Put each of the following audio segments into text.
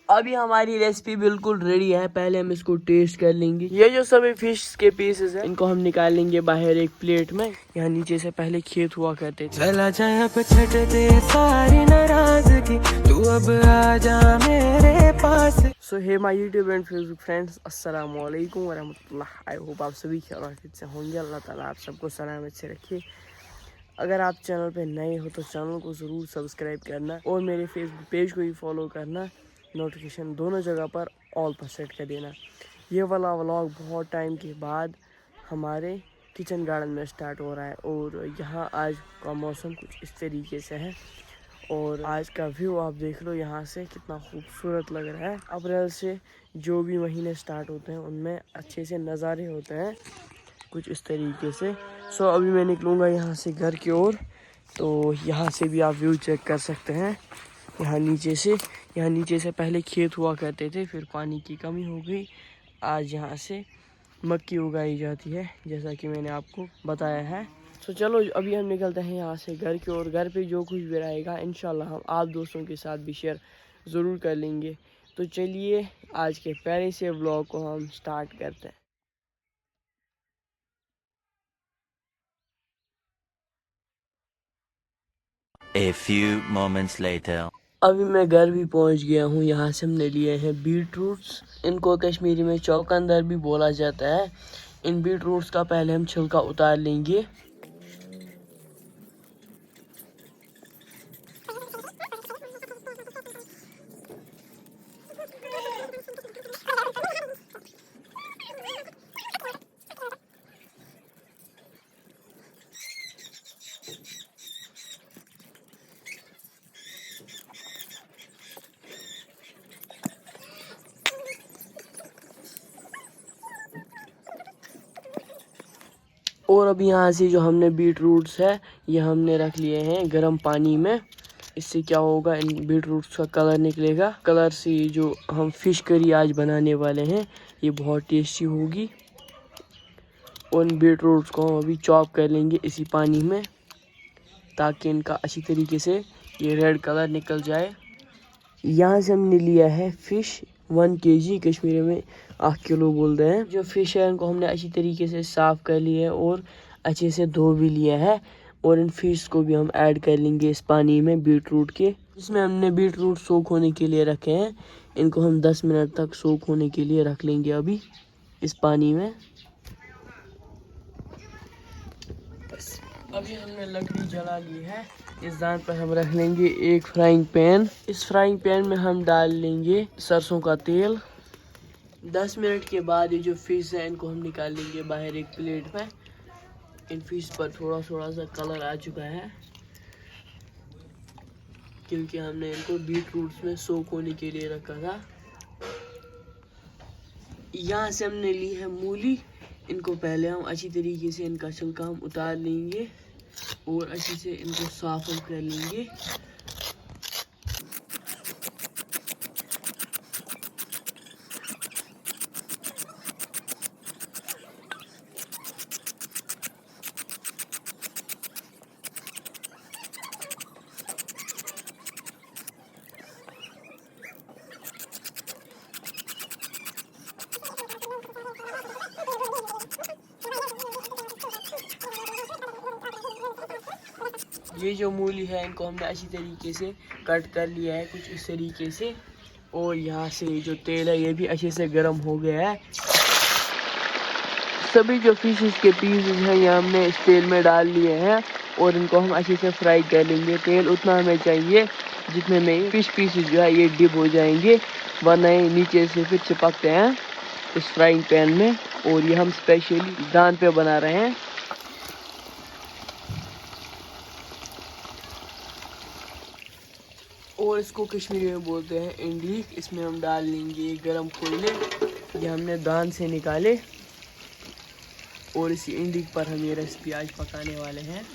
अभी हमारी रेसिपी बिल्कुल रेडी है। पहले हम इसको टेस्ट कर लेंगे। ये जो सभी फिश के पीसेस हैं, इनको हम निकाल लेंगे बाहर एक प्लेट में। यहाँ नीचे से पहले खेत हुआ करते थे। चला जाए अब छटते सारी नाराजगी, तू अब आ जा मेरे पास। So hey my YouTube and Facebook friends, अस्सलाम वालेकुम वरहमतुल्लाह। आई होप आप सभी खैरियत से होंगे। अल्लाह ताला आप सबको सलामत से रखे। अगर आप चैनल पे नए हो तो चैनल को ज़रूर सब्सक्राइब करना और मेरे फेसबुक पेज को भी फॉलो करना। नोटिफिकेशन दोनों जगह पर ऑल पर सेट कर देना। ये वाला व्लॉग बहुत टाइम के बाद हमारे किचन गार्डन में स्टार्ट हो रहा है और यहाँ आज का मौसम कुछ इस तरीके से है और आज का व्यू आप देख लो यहाँ से कितना खूबसूरत लग रहा है। अप्रैल से जो भी महीने स्टार्ट होते हैं उनमें अच्छे से नज़ारे होते हैं कुछ इस तरीके से। सो अभी मैं निकलूँगा यहाँ से घर की ओर, तो यहाँ से भी आप व्यू चेक कर सकते हैं। यहाँ नीचे से पहले खेत हुआ करते थे, फिर पानी की कमी हो गई। आज यहाँ से मक्की उगाई जाती है जैसा कि मैंने आपको बताया है। तो चलो अभी हम निकलते हैं यहाँ से घर की ओर। घर पे जो कुछ भी रहेगा इंशाल्लाह हम आप दोस्तों के साथ भी शेयर ज़रूर कर लेंगे। तो चलिए आज के पहले से व्लॉग को हम स्टार्ट करते हैं। A few moments later. अभी मैं घर भी पहुंच गया हूं। यहाँ से हमने लिए हैं बीट रूट्स। इनको कश्मीरी में चौकंदर भी बोला जाता है। इन बीट रूट्स का पहले हम छिलका उतार लेंगे। और अभी यहाँ से जो हमने बीट रूट्स है ये हमने रख लिए हैं गर्म पानी में। इससे क्या होगा, इन बीट रूट्स का कलर निकलेगा। कलर से जो हम फिश करी आज बनाने वाले हैं ये बहुत टेस्टी होगी। और इन बीट रूट्स को हम अभी चॉप कर लेंगे इसी पानी में ताकि इनका अच्छी तरीके से ये रेड कलर निकल जाए। यहाँ से हमने लिया है फ़िश 1 kg, कश्मीरी में 8 किलो बोलते हैं। जो फ़िश है इनको हमने अच्छी तरीके से साफ़ कर लिया है और अच्छे से धो भी लिया है। और इन फ़िश को भी हम ऐड कर लेंगे इस पानी में बीट रूट के। इसमें हमने बीट रूट सोख होने के लिए रखे हैं। इनको हम 10 मिनट तक सोख होने के लिए रख लेंगे अभी इस पानी में। बस अभी हमने लकड़ी जला ली है। इस दान पर हम रख लेंगे एक फ्राइंग पैन। इस फ्राइंग पैन में हम डाल लेंगे सरसों का तेल। 10 मिनट के बाद ये जो फिश है इनको हम निकाल लेंगे बाहर एक प्लेट में। इन फिश पर थोड़ा थोड़ा सा कलर आ चुका है क्योंकि हमने इनको बीट रूट्स में सोक होने के लिए रखा था। यहाँ से हमने ली है मूली। इनको पहले हम अच्छी तरीके से इनका छिलका हम उतार लेंगे और अच्छे से इनको साफ हम कर लेंगे। ये जो मूली है इनको हमने अच्छी तरीके से कट कर लिया है कुछ इस तरीके से। और यहाँ से जो तेल है ये भी अच्छे से गर्म हो गया है। सभी जो फिशेस के पीसेस हैं ये हमने इस तेल में डाल लिए हैं और इनको हम अच्छे से फ्राई कर लेंगे। तेल उतना हमें चाहिए जितने में फिश पीसेस जो है ये डिप हो जाएंगे, वरना ये नीचे से फिर चिपकते हैं इस फ्राइंग पैन में। और ये हम स्पेशली दान पे बना रहे हैं। और इसको कश्मीरी में बोलते हैं इंडीक। इसमें हम डाल लेंगे गरम कोयले, ये हमने दान से निकाले। और इसी इंडीक पर हम ये रेसिपी आज पकाने वाले हैं।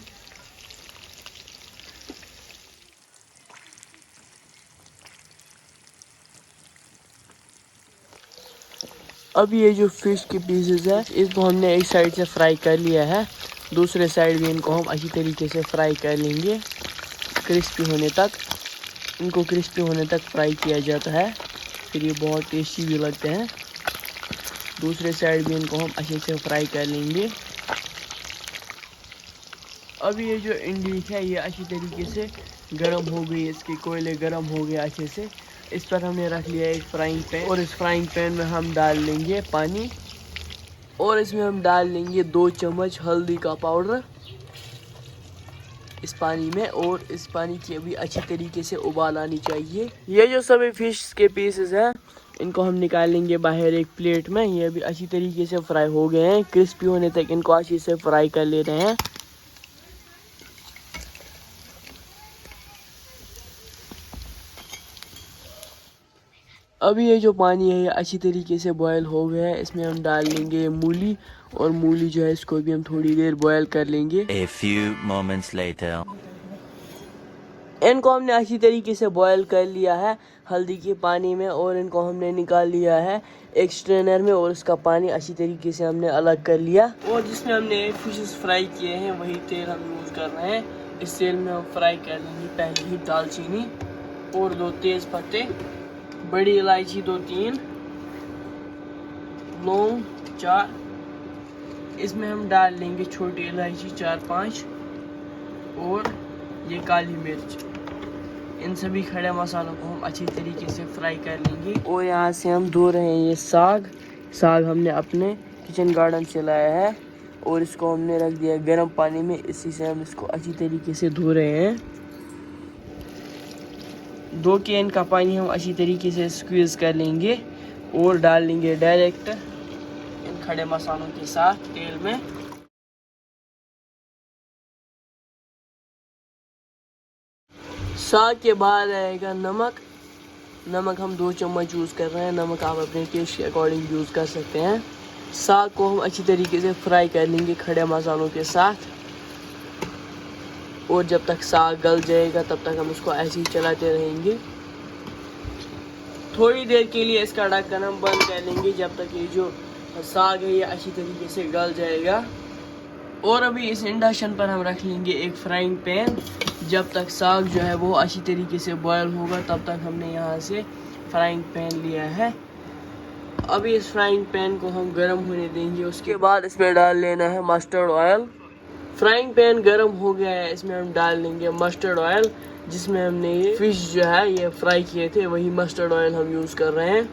अब ये जो फिश के पीसेस है इसको हमने एक साइड से फ्राई कर लिया है, दूसरे साइड भी इनको हम अच्छी तरीके से फ्राई कर लेंगे क्रिस्पी होने तक। इनको क्रिस्पी होने तक फ्राई किया जाता है। फिर ये बहुत टेस्टी भी लगते हैं। दूसरे साइड भी इनको हम अच्छे से फ्राई कर लेंगे। अब ये जो इंडी है ये अच्छी तरीके से गर्म हो गई, इसके कोयले गर्म हो गए अच्छे से। इस पर हमने रख लिया एक फ्राइंग पैन और इस फ्राइंग पैन में हम डाल लेंगे पानी और इसमें हम डाल लेंगे 2 चम्मच हल्दी का पाउडर इस पानी में। और इस पानी की अभी अच्छी तरीके से उबाल आनी चाहिए। ये जो सभी फिश के पीसेस हैं इनको हम निकाल लेंगे बाहर एक प्लेट में। ये अभी अच्छी तरीके से फ्राई हो गए हैं, क्रिस्पी होने तक इनको अच्छे से फ्राई कर ले रहे हैं। अभी ये जो पानी है ये अच्छी तरीके से बॉयल हो गया है। इसमें हम डाल लेंगे मूली और मूली जो है इसको भी हम थोड़ी देर बॉयल कर लेंगे। A few moments later. इनको हमने अच्छी तरीके से बॉयल कर लिया है हल्दी के पानी में और इनको हमने निकाल लिया है एक स्ट्रेनर में और इसका पानी अच्छी तरीके से हमने अलग कर लिया। और जिसमें हमने फिशेस फ्राई किए हैं वही तेल हम यूज़ कर रहे हैं। इस तेल में हम फ्राई कर लेंगे पहले ही दालचीनी और 2 तेज पत्ते, बड़ी इलायची 2-3, लौंग 4, इसमें हम डाल लेंगे छोटी इलायची 4-5 और ये काली मिर्च। इन सभी खड़े मसालों को हम अच्छी तरीके से फ्राई कर लेंगे। और यहाँ से हम धो रहे हैं ये साग हमने अपने किचन गार्डन से लाया है और इसको हमने रख दिया गर्म पानी में। इसी से हम इसको अच्छी तरीके से धो रहे हैं। 2 कैन का पानी हम अच्छी तरीके से स्क्वीज कर लेंगे और डाल लेंगे डायरेक्ट इन खड़े मसालों के साथ तेल में। साग के बाद आएगा नमक हम 2 चम्मच यूज़ कर रहे हैं। नमक आप अपने टेस्ट के अकॉर्डिंग यूज़ कर सकते हैं। साग को हम अच्छी तरीके से फ्राई कर लेंगे खड़े मसालों के साथ और जब तक साग गल जाएगा तब तक हम उसको ऐसे ही चलाते रहेंगे। थोड़ी देर के लिए इसका ढक्कन हम बंद कर लेंगे जब तक ये जो साग है ये अच्छी तरीके से गल जाएगा। और अभी इस इंडक्शन पर हम रख लेंगे एक फ्राइंग पैन। जब तक साग जो है वो अच्छी तरीके से बॉयल होगा तब तक हमने यहाँ से फ्राइंग पैन लिया है। अभी इस फ्राइंग पैन को हम गर्म होने देंगे। उसके बाद इसमें डाल लेना है मस्टर्ड ऑयल। फ्राइंग पैन गर्म हो गया है, इसमें हम डाल लेंगे मस्टर्ड ऑयल जिसमें हमने ये फिश जो है ये फ्राई किए थे वही मस्टर्ड ऑयल हम यूज़ कर रहे हैं।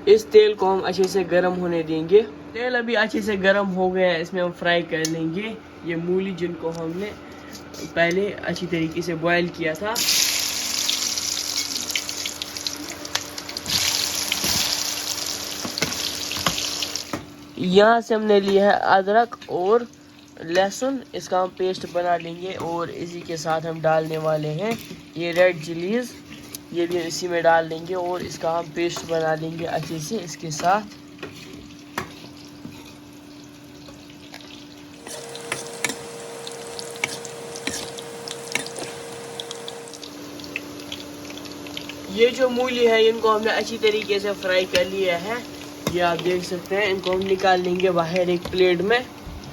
इस तेल को हम अच्छे से गर्म होने देंगे। तेल अभी अच्छे से गर्म हो गया है, इसमें हम फ्राई कर लेंगे ये मूली जिनको हमने पहले अच्छी तरीके से बॉयल किया था। यहाँ से हमने लिया है अदरक और लहसुन, इसका हम पेस्ट बना लेंगे और इसी के साथ हम डालने वाले हैं ये रेड चिलीज़, ये भी इसी में डाल देंगे और इसका हम पेस्ट बना लेंगे अच्छे से इसके साथ। ये जो मूली है इनको हमने अच्छी तरीके से फ्राई कर लिया है, ये आप देख सकते हैं। इनको हम निकाल लेंगे बाहर एक प्लेट में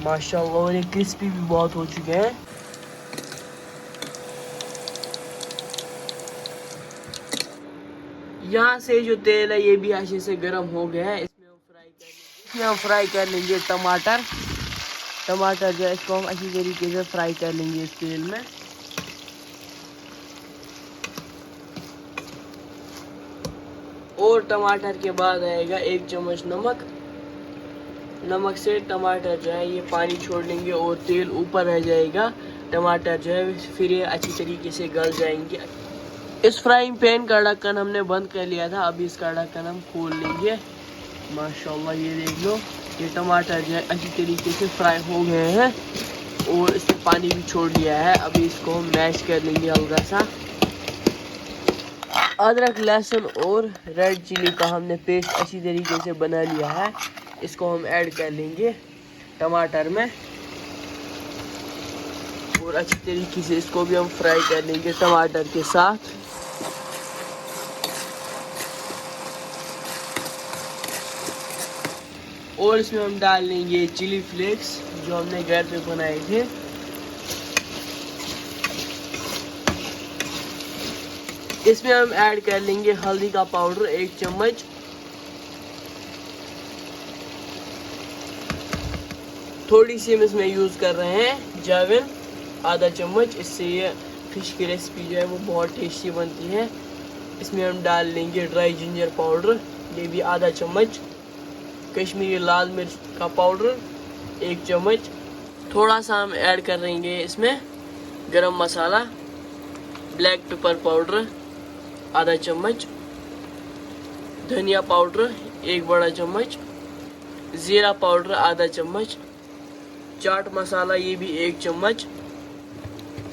माशाल्लाह। और ये क्रिस्पी भी बहुत हो चुके हैं। यहाँ से जो तेल है ये भी अच्छे से गर्म हो गया है, इसमें हम फ्राई कर लेंगे टमाटर जो है इसको हम अच्छी तरीके से फ्राई कर लेंगे इस तेल में। और टमाटर के बाद आएगा 1 चम्मच नमक से टमाटर जो है ये पानी छोड़ लेंगे और तेल ऊपर रह जाएगा। टमाटर जो है फिर ये अच्छी तरीके से गल जाएंगे। इस फ्राइंग पैन का ढक्कन हमने बंद कर लिया था, अभी इसका ढक्कन हम खोल लेंगे। माशाल्लाह ये देख लो ये टमाटर जो है अच्छी तरीके से फ्राई हो गए हैं और इसने पानी भी छोड़ लिया है। अभी इसको हम मैश कर लेंगे हल्का सा। अदरक लहसुन और रेड चिली का हमने पेस्ट अच्छी तरीके से बना लिया है, इसको हम ऐड कर लेंगे टमाटर में और अच्छी तरीके से इसको भी हम फ्राई कर लेंगे टमाटर के साथ। और इसमें हम डाल लेंगे चिली फ्लेक्स जो हमने घर पे बनाए थे। इसमें हम ऐड कर लेंगे हल्दी का पाउडर 1 चम्मच, थोड़ी सी हम इसमें यूज कर रहे हैं जाविन आधा चम्मच। इससे ये फिश की रेसिपी जो है वो बहुत टेस्टी बनती है। इसमें हम डाल लेंगे ड्राई जिंजर पाउडर, ये भी आधा चम्मच, कश्मीरी लाल मिर्च का पाउडर 1 चम्मच, थोड़ा सा हम ऐड कर लेंगे इसमें गरम मसाला, ब्लैक पेपर पाउडर आधा चम्मच, धनिया पाउडर 1 बड़ा चम्मच, जीरा पाउडर आधा चम्मच, चाट मसाला ये भी 1 चम्मच।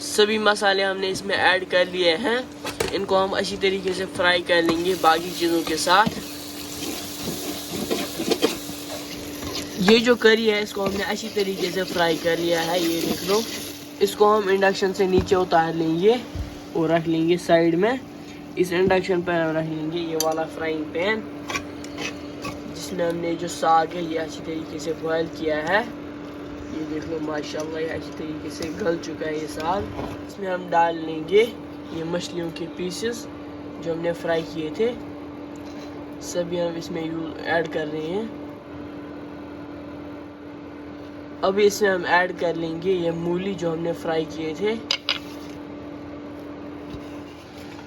सभी मसाले हमने इसमें ऐड कर लिए हैं। इनको हम अच्छी तरीके से फ्राई कर लेंगे बाकी चीज़ों के साथ। ये जो करी है इसको हमने अच्छी तरीके से फ्राई कर लिया है, ये देख लो। इसको हम इंडक्शन से नीचे उतार लेंगे और रख लेंगे साइड में। इस इंडक्शन पर हम रख लेंगे ये वाला फ्राइंग पैन जिसमें हमने जो साग है ये अच्छी तरीके से बॉयल किया है। ये देख लो माशाल्लाह ये अच्छी तरीके से गल चुका है ये साग। इसमें हम डाल लेंगे ये मछलियों के पीसेस जो हमने फ्राई किए थे, सभी हम इसमें ऐड कर रहे हैं। अभी इसमें हम ऐड कर लेंगे ये मूली जो हमने फ्राई किए थे,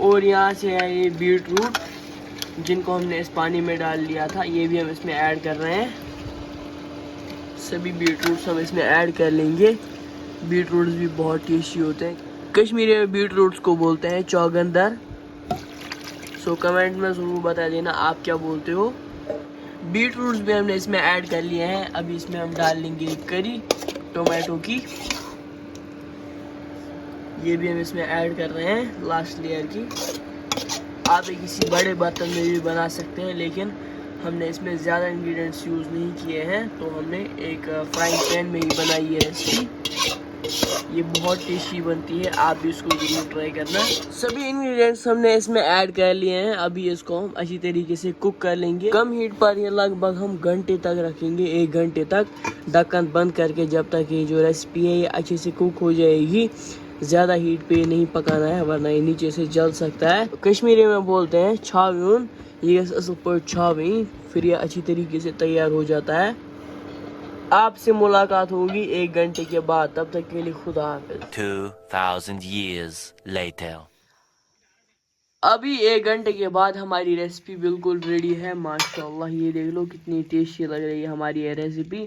और यहाँ से है ये बीट रूट जिनको हमने इस पानी में डाल लिया था, ये भी हम इसमें ऐड कर रहे हैं। सभी बीट रूट्स हम इसमें ऐड कर लेंगे। बीट रूट्स भी बहुत टेस्टी होते हैं। कश्मीरी में बीट रूट्स को बोलते हैं चौगंदर। सो कमेंट में ज़रूर बता देना आप क्या बोलते हो। बीट रूट्स भी हमने इसमें ऐड कर लिए हैं। अभी इसमें हम डाल लेंगे करी टोमेटो की, ये भी हम इसमें ऐड कर रहे हैं लास्ट लेयर की। आप एक किसी बड़े बर्तन में भी बना सकते हैं, लेकिन हमने इसमें ज़्यादा इंग्रेडिएंट्स यूज़ नहीं किए हैं, तो हमने एक फ्राइंग पैन में ही बनाई है रेसिपी। ये बहुत टेस्टी बनती है, आप भी इसको ज़रूर ट्राई करना। सभी इंग्रेडिएंट्स हमने इसमें ऐड कर लिए हैं। अभी इसको हम अच्छी तरीके से कुक कर लेंगे कम हीट पर। ये लगभग हम घंटे तक रखेंगे, 1 घंटे तक ढक्कन बंद करके, जब तक ये जो रेसिपी है ये अच्छे से कुक हो जाएगी। ज़्यादा हीट पे नहीं पकाना है वरना ये नीचे से जल सकता है। कश्मीरी में बोलते हैं छाव्यून, ये असल पर छावी, फिर ये अच्छी तरीके से तैयार हो जाता है। आपसे मुलाकात होगी 1 घंटे के बाद, तब तक के लिए खुदा हाफिज। 2000 years later. अभी 1 घंटे के बाद हमारी रेसिपी बिल्कुल रेडी है माशाल्लाह। ये देख लो कितनी टेस्टी लग रही है हमारी ये रेसिपी।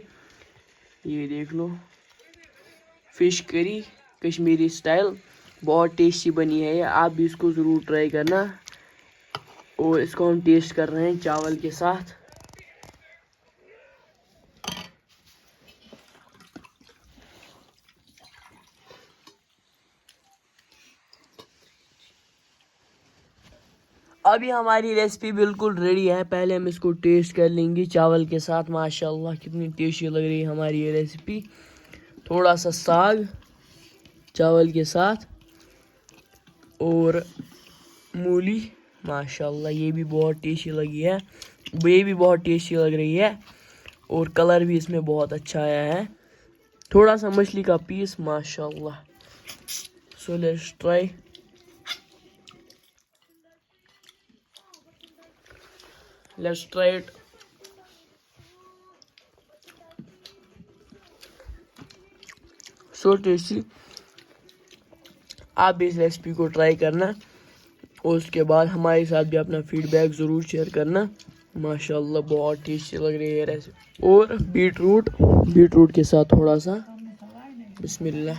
ये देख लो फिश करी कश्मीरी स्टाइल, बहुत टेस्टी बनी है ये। आप भी इसको ज़रूर ट्राई करना। और इसको हम टेस्ट कर रहे हैं चावल के साथ। अभी हमारी रेसिपी बिल्कुल रेडी है। पहले हम इसको टेस्ट कर लेंगे चावल के साथ। माशाल्लाह कितनी टेस्टी लग रही है हमारी ये रेसिपी। थोड़ा सा साग चावल के साथ और मूली, माशाल्लाह ये भी बहुत टेस्टी लगी है, ये भी बहुत टेस्टी लग रही है। और कलर भी इसमें बहुत अच्छा आया है। थोड़ा सा मछली का पीस, माशाल्लाह। So let's try. Let's try it. So tasty. आप भी इस रेसिपी को ट्राई करना और उसके बाद हमारे साथ भी अपना फीडबैक ज़रूर शेयर करना। माशाल्लाह बहुत टेस्टी लग रही है रेसिपी। और बीट रूट के साथ थोड़ा सा बिस्मिल्लाह।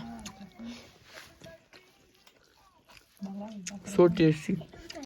So tasty.